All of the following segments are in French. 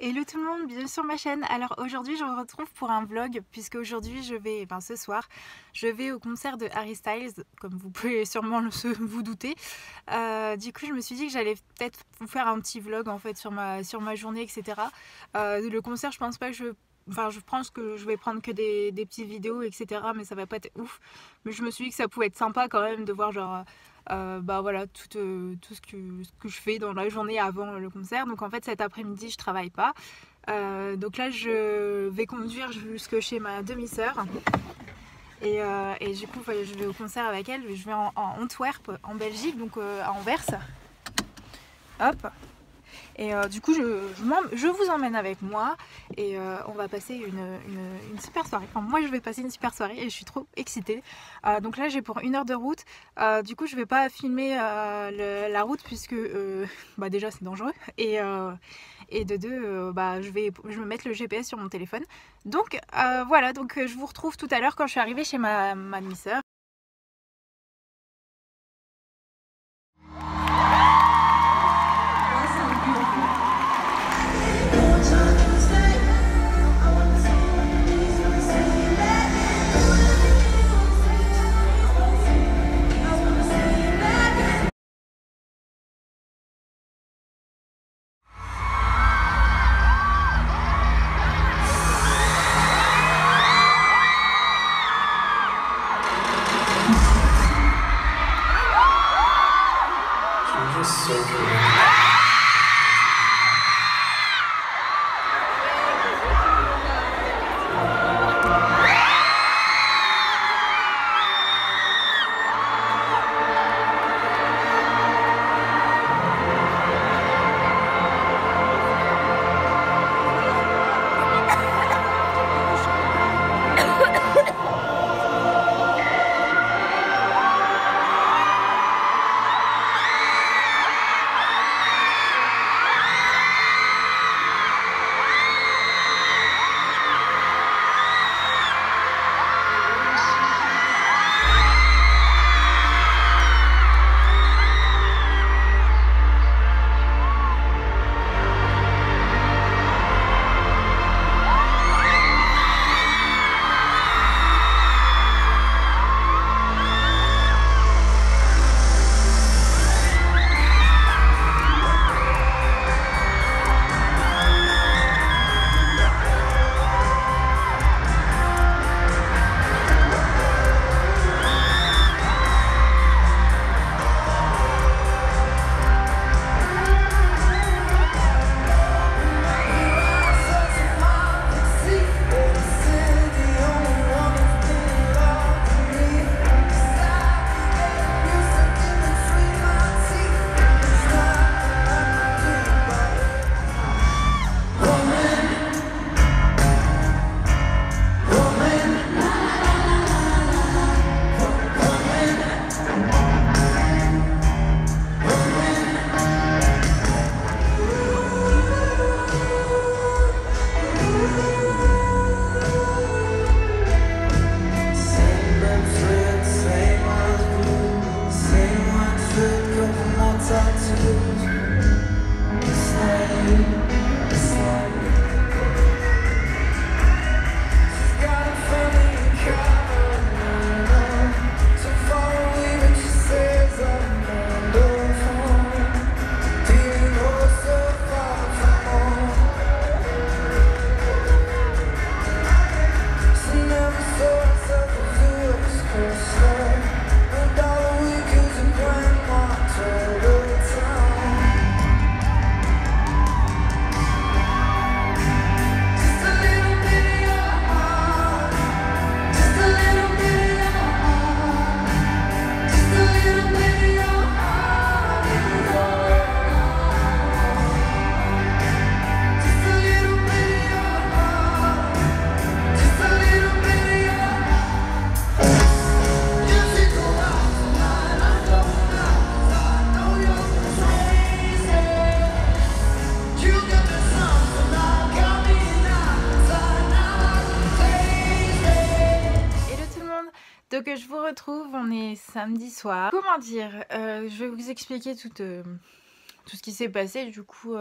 Hello tout le monde, bienvenue sur ma chaîne. Alors aujourd'hui je vous retrouve pour un vlog puisque aujourd'hui je vais, ce soir, je vais au concert de Harry Styles, comme vous pouvez sûrement vous douter. Du coup je me suis dit que j'allais peut-être vous faire un petit vlog en fait sur ma journée, etc. Le concert je pense pas que je pense que je vais prendre que des petites vidéos, etc. Mais ça va pas être ouf. Mais je me suis dit que ça pouvait être sympa quand même de voir genre... voilà tout ce que je fais dans la journée avant le concert. Donc en fait cet après-midi je travaille pas, donc là je vais conduire jusque chez ma demi-sœur et du coup je vais au concert avec elle. Je vais en Antwerp en Belgique, donc à Anvers, hop. Et du coup je vous emmène avec moi et on va passer une super soirée. Enfin moi je vais passer une super soirée et je suis trop excitée. Donc là j'ai pour 1 heure de route. Du coup je vais pas filmer la route puisque déjà c'est dangereux et de deux je vais mettre le GPS sur mon téléphone. Donc voilà, donc je vous retrouve tout à l'heure quand je suis arrivée chez ma demi-sœur. Donc je vous retrouve, on est samedi soir. Comment dire, je vais vous expliquer tout ce qui s'est passé. Du coup,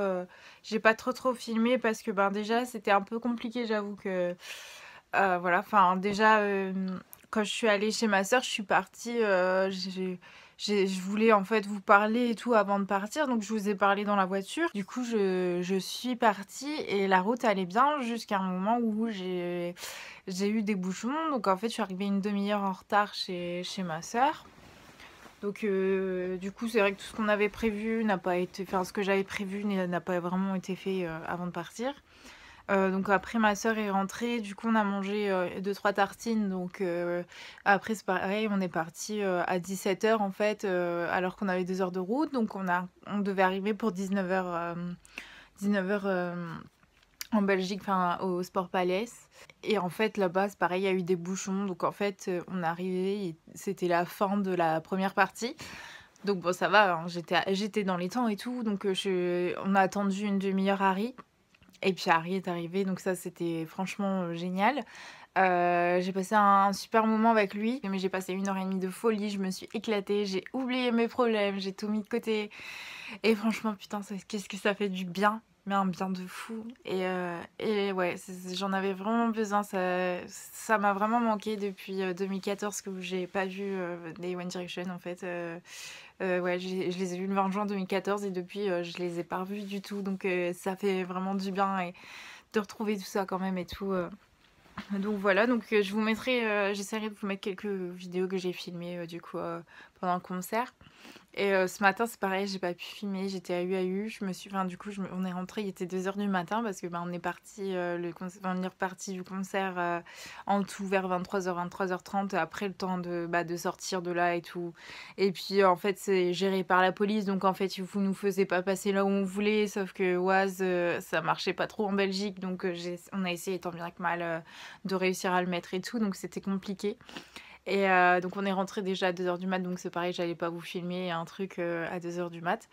j'ai pas trop filmé parce que ben déjà c'était un peu compliqué, j'avoue que voilà. Enfin déjà, quand je suis allée chez ma sœur, je suis partie. Je voulais en fait vous parler et tout avant de partir, donc je vous ai parlé dans la voiture. Du coup, je suis partie et la route allait bien jusqu'à un moment où j'ai eu des bouchons. Donc en fait, je suis arrivée une demi-heure en retard chez ma sœur. Donc du coup, c'est vrai que tout ce qu'on avait prévu n'a pas été, enfin ce que j'avais prévu n'a pas vraiment été fait avant de partir. Donc après ma sœur est rentrée, du coup on a mangé 2-3 tartines. Donc après c'est pareil, on est parti à 17h en fait, alors qu'on avait 2 heures de route. Donc on devait arriver pour 19h, 19h en Belgique, enfin au Sport Palace. Et en fait là-bas c'est pareil, il y a eu des bouchons. Donc en fait on est arrivé, et c'était la fin de la première partie. Donc bon ça va, hein, j'étais dans les temps et tout. Donc on a attendu une demi-heure Harry. Et puis Harry est arrivé, donc ça c'était franchement génial. J'ai passé un super moment avec lui, mais j'ai passé 1 heure et demie de folie, je me suis éclatée, j'ai oublié mes problèmes, j'ai tout mis de côté. Et franchement, putain, qu'est-ce que ça fait du bien, mais un bien de fou. Et ouais, j'en avais vraiment besoin, ça m'a vraiment manqué depuis 2014 que j'ai pas vu des One Direction en fait. Ouais, je les ai vus le 20 juin 2014 et depuis je les ai pas revus du tout, donc ça fait vraiment du bien et de retrouver tout ça quand même et tout. Donc voilà, donc je vous mettrai, j'essaierai de vous mettre quelques vidéos que j'ai filmées du coup pendant le concert. Et ce matin, c'est pareil, j'ai pas pu filmer, j'étais à UAU, enfin, du coup, on est rentré, il était 2h du matin parce que on est parti, on est reparti du concert en tout vers 23h, 23h30, après le temps de sortir de là et tout. Et puis en fait, c'est géré par la police, donc en fait, vous nous faisiez pas passer là où on voulait, sauf que Oise, ça marchait pas trop en Belgique, donc on a essayé tant bien que mal de réussir à le mettre et tout, donc c'était compliqué. Et donc on est rentré déjà à 2h du mat, donc c'est pareil, j'allais pas vous filmer un truc à 2h du mat.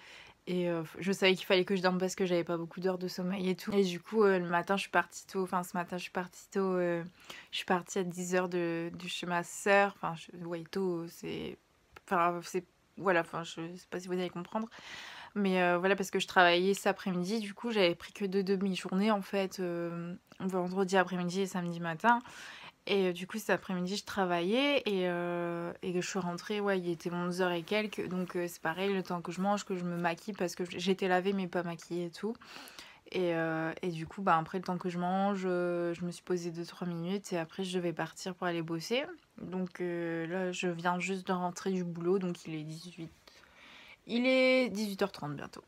Et je savais qu'il fallait que je dorme parce que j'avais pas beaucoup d'heures de sommeil et tout. Et du coup, le matin, je suis partie tôt. Enfin, ce matin, je suis partie tôt. Je suis partie à 10h de chez ma sœur. Enfin, ouais, tôt, c'est. Enfin, c'est. Voilà, enfin, je sais pas si vous allez comprendre. Mais voilà, parce que je travaillais cet après-midi. Du coup, j'avais pris que 2 demi-journées en fait, vendredi après-midi et samedi matin. Et du coup, cet après-midi, je travaillais et que je suis rentrée, ouais, il était 11h et quelques. Donc c'est pareil, le temps que je mange, que je me maquille, parce que j'étais lavée mais pas maquillée et tout. Et du coup, bah, après le temps que je mange, je me suis posée 2-3 minutes et après je vais partir pour aller bosser. Donc là, je viens juste de rentrer du boulot, donc il est 18h30 bientôt.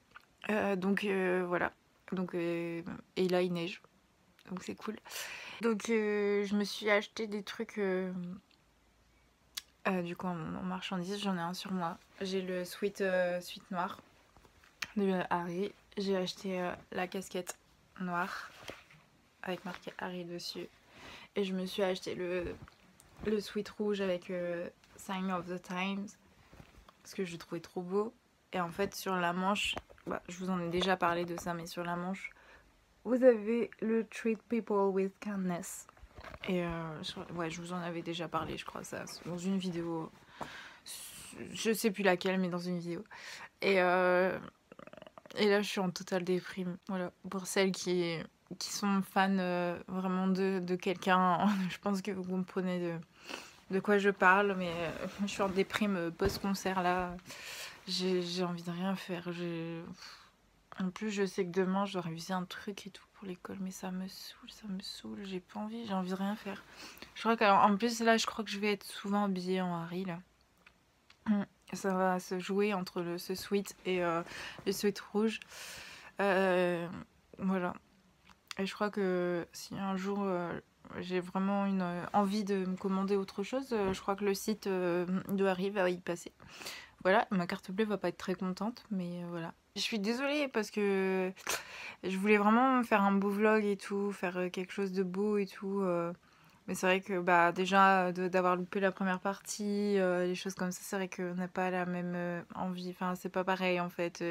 Donc voilà. Donc, et là, il neige, donc c'est cool. Donc je me suis acheté des trucs du coup en marchandises, j'en ai un sur moi. J'ai le sweat noir de Harry. J'ai acheté la casquette noire avec marqué Harry dessus. Et je me suis acheté le sweat rouge avec Sign of the Times parce que je le trouvais trop beau. Et en fait sur la manche, bah, je vous en ai déjà parlé de ça, mais sur la manche, vous avez le Treat People with Kindness. Et ouais, je vous en avais déjà parlé, je crois, ça, dans une vidéo. Je sais plus laquelle, mais dans une vidéo. Et, et là, je suis en totale déprime. Voilà, pour celles qui sont fans vraiment de quelqu'un, je pense que vous comprenez de quoi je parle, mais je suis en déprime post-concert là. J'ai envie de rien faire. En plus, je sais que demain, je dois réviser un truc et tout pour l'école, mais ça me saoule, j'ai pas envie, j'ai envie de rien faire. Je crois qu'en plus, là, je crois que je vais être souvent habillée en Harry, là. Ça va se jouer entre ce sweat et le sweat rouge. Voilà. Et je crois que si un jour j'ai vraiment une envie de me commander autre chose, je crois que le site de Harry va y passer. Voilà, ma carte bleue va pas être très contente, mais voilà. Je suis désolée parce que je voulais vraiment faire un beau vlog et tout, faire quelque chose de beau et tout. Mais c'est vrai que bah, déjà d'avoir loupé la première partie, les choses comme ça, c'est vrai qu'on n'a pas la même envie. Enfin, c'est pas pareil en fait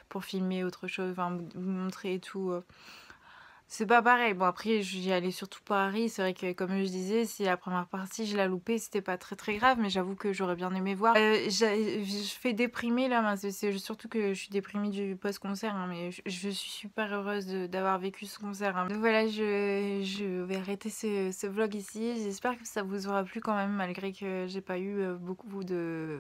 pour filmer autre chose, enfin, vous montrer et tout. C'est pas pareil. Bon, après, j'y allais surtout pour Harry. C'est vrai que, comme je disais, si la première partie, je la loupais, c'était pas très très grave, mais j'avoue que j'aurais bien aimé voir. Je fais déprimer là, c'est surtout que je suis déprimée du post-concert, hein, mais je suis super heureuse d'avoir vécu ce concert, hein. Donc voilà, je vais arrêter ce vlog ici. J'espère que ça vous aura plu quand même, malgré que j'ai pas eu beaucoup de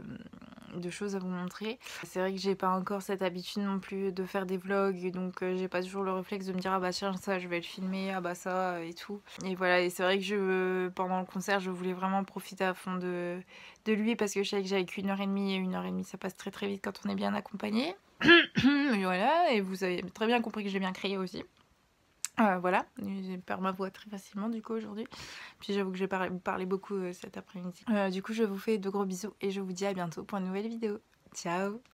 choses à vous montrer. C'est vrai que j'ai pas encore cette habitude non plus de faire des vlogs, donc j'ai pas toujours le réflexe de me dire ah bah tiens ça je vais le filmer, ah bah ça et tout. Et voilà, et c'est vrai que pendant le concert je voulais vraiment profiter à fond de lui parce que je savais que j'avais qu'une heure et demie, et une heure et demie ça passe très très vite quand on est bien accompagné. Et voilà, et vous avez très bien compris que j'ai bien crié aussi. Voilà, je perds ma voix très facilement du coup aujourd'hui. Puis j'avoue que j'ai parlé beaucoup cet après-midi. Du coup je vous fais de gros bisous et je vous dis à bientôt pour une nouvelle vidéo. Ciao!